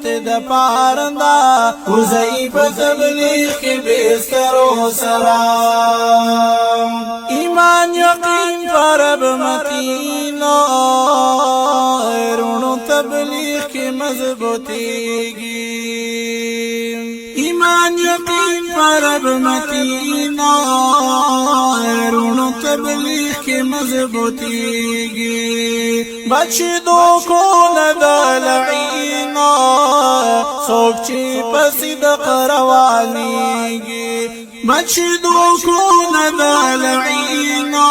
امت دا پارندا وزئی په تبلیغ کې بسترو سرا ایمان یقین پرب متینا رونو تبلیغ کې مضبوطیږي ایمان یقین پرب متینا رونو تبلیغ کې مضبوطیږي بچی دو کو ندلعینا سوک چی پسیدق روانیگی بچی دو کو ندلعینا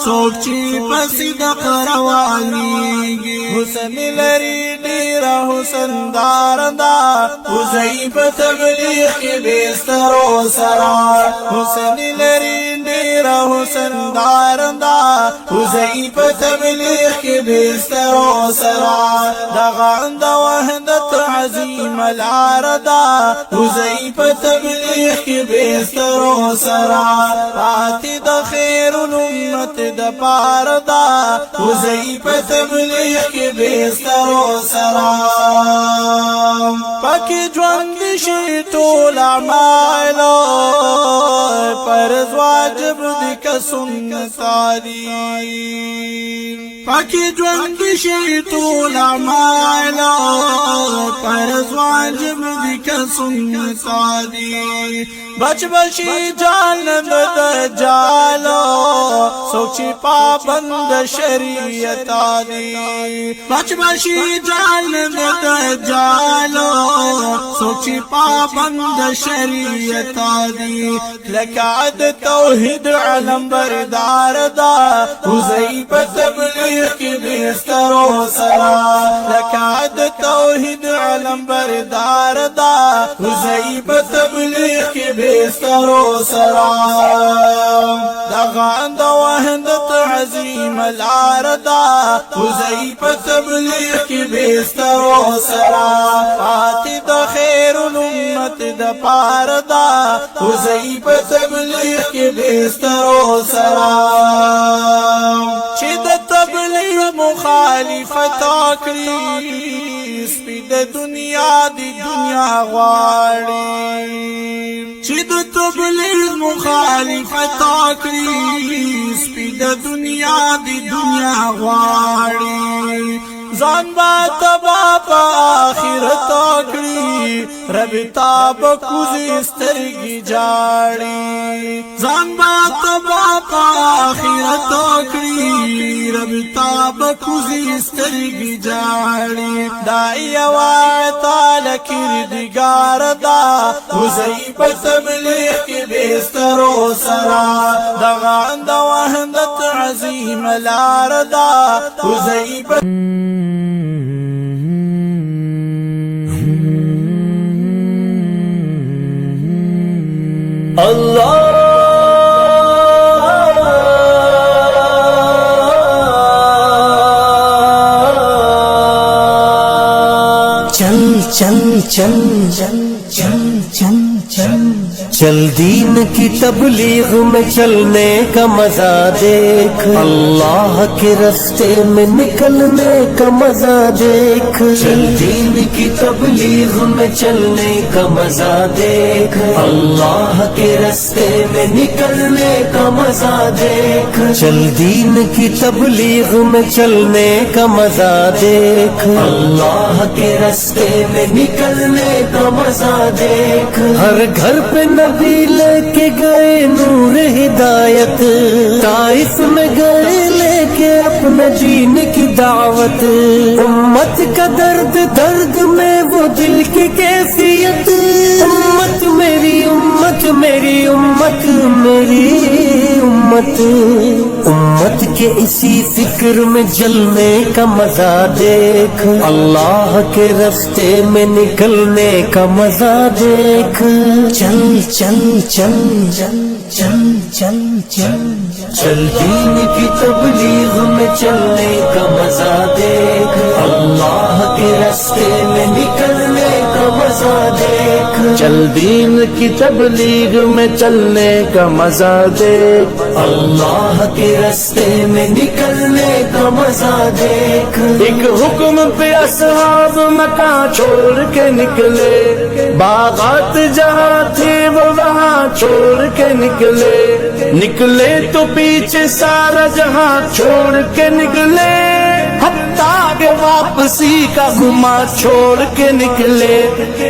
سوک چی پسیدق روانیگی حسن لری ڈیرا حسن داردا حضیب تبلیغ کی بیسترو سرا حسن لری ڈیرا حسن داردا حضیب تبلیغ کی بیسترو سرا دغاند وحدت عظیم العردا حضیب تبلیغ کی بیسترو سرا آتی دا خیر الامت دا پاردا حضیب تبلیغ کی بیسترو سرا پاکی جوانگی شی طول اعمالو پرز واجب دکا سنتا دی پاکی جوانگی شی طول اعمالو پرز واجب دکا سنتا دی بچ بچی جان دجالو سوچی پابند شریعت دی بچ بچی جان دجالو سوچی پابند شریعت دی لکعد توحید علم بردار دا حضیب تبلیغ کی بیسترو سرا لکعد توحید علم بردار دا حضیب تبلیغ کی بیسترو سرا دغاند وحدت عظیم العردا حضیب تبلیغ کی بیسترو سرا آتی دا خیر الامت دا پاردا حضیب تبلیغ کی بیسترو سرا چی دا تبلیغ مخالفت آکری سپید دنیا دی دنیا غاڑی چی دا تبلیغ مخالفت آکری سپید دنیا دی دنیا غاڑی زان با تبا پا آخرت آکڑی رب تاب کوزی استرگی جاڑی زان با تبا پا آخرت آکڑی رب تاب کوزی استرگی جاڑی دائی وعطا لکردگار دا حضیب تبلیغ کی بیسترو سرا دغاند وحدت عظیم العردا حضیب اللہ چل چل چل چل چل چل چل چل دین کی تبلیغ میں چلنے کا مزہ دیکھ اللہ کے راستے میں نکلنے کا مزہ دیکھ چل دین کی تبلیغ میں چلنے کا مزہ دیکھ اللہ کے راستے میں نکلنے کا مزہ دیکھ چل دین کی تبلیغ میں چلنے کا مزہ دیکھ اللہ کے راستے میں نکلنے کا مزہ دیکھ ہر گھر پہ نبی لے کے گئے نور ہدایت طائف میں گئے لے کے اپنے جین کی دعوت امت کا درد درد میں وہ دل کی کیفیت امت میری امت میری امت میری امت امت کے اسی فکر میں جلنے کا مزہ دیکھ اللہ کے راستے میں نکلنے کا مزہ دیکھ چل چل چل چل چل چل چل چل دین کی تبلیغ میں چلنے کا مزہ دیکھ اللہ کے راستے میں نکلنے کا مزہ دیکھ چل دین کی تبلیغ میں چلنے کا مزہ دیکھ، اللہ کے راستے میں نکلنے کا مزہ دیکھ، ایک حکم پہ اصحاب مکان چھوڑ کے نکلے، باغات جہاں تھے وہ وہاں چھوڑ کے نکلے، نکلے تو پیچھے سارا جہاں چھوڑ کے نکلے، حتیٰ کہ واپسی کا گما چھوڑ کے نکلے،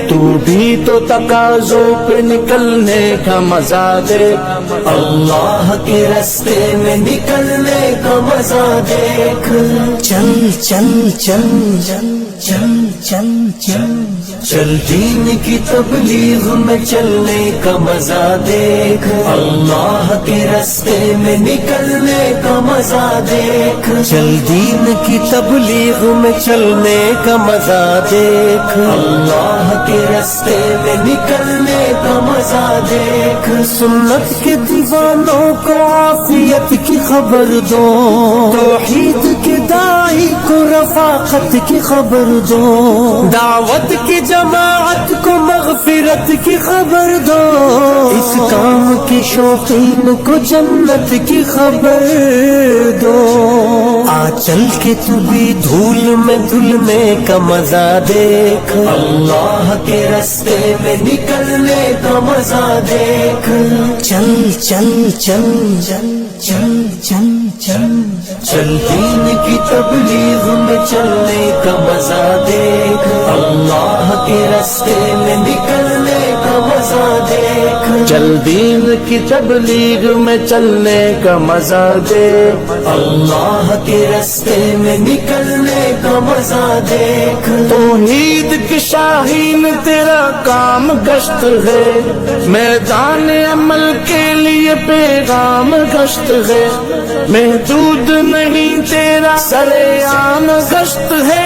تو بھی تو تقاضوں پہ نکلنے کا مزہ دے، اللہ کے راستے میں نکلنے کا مزہ دیکھ، چل چل چل چل چل چل چل چل دین کی تبلیغ میں چلنے کا مزہ دیکھ، اللہ کے راستے میں نکلنے کا مزہ دیکھ، چل دین کی تبلیغ میں چلنے کا مزہ دیکھ، اللہ کے راستے میں نکلنے کا مزہ دیکھ، سنت کے دیوانوں کو عافیت کی خبر دو، توحید کے داعی کو رفاقت کی خبر دو، دعوت کی جماعت کو مغفرت کی خبر دو، اس کام کے شوقین کو جنت کی خبر دو، آ چل کے تو بھی دھول میں دھلنے کا مزہ دیکھ، اللہ کے راستے میں نکلنے کا مزہ دیکھ، چل چل چل چل چل چل چل چل دین کی تبلیغ میں چلنے کا مزہ دیکھ، اللہ کے راستے میں نکلنے کا مزہ دیکھ، چل دین کی تبلیغ میں چلنے کا مزہ دے، اللہ کے راستے میں نکلنے کا مزہ دیکھ، توحید کی شاہین تیرا کام گشت ہے، میدان عمل کے لیے پیغام گشت ہے، محدود نہیں تیرا سر عام گشت ہے،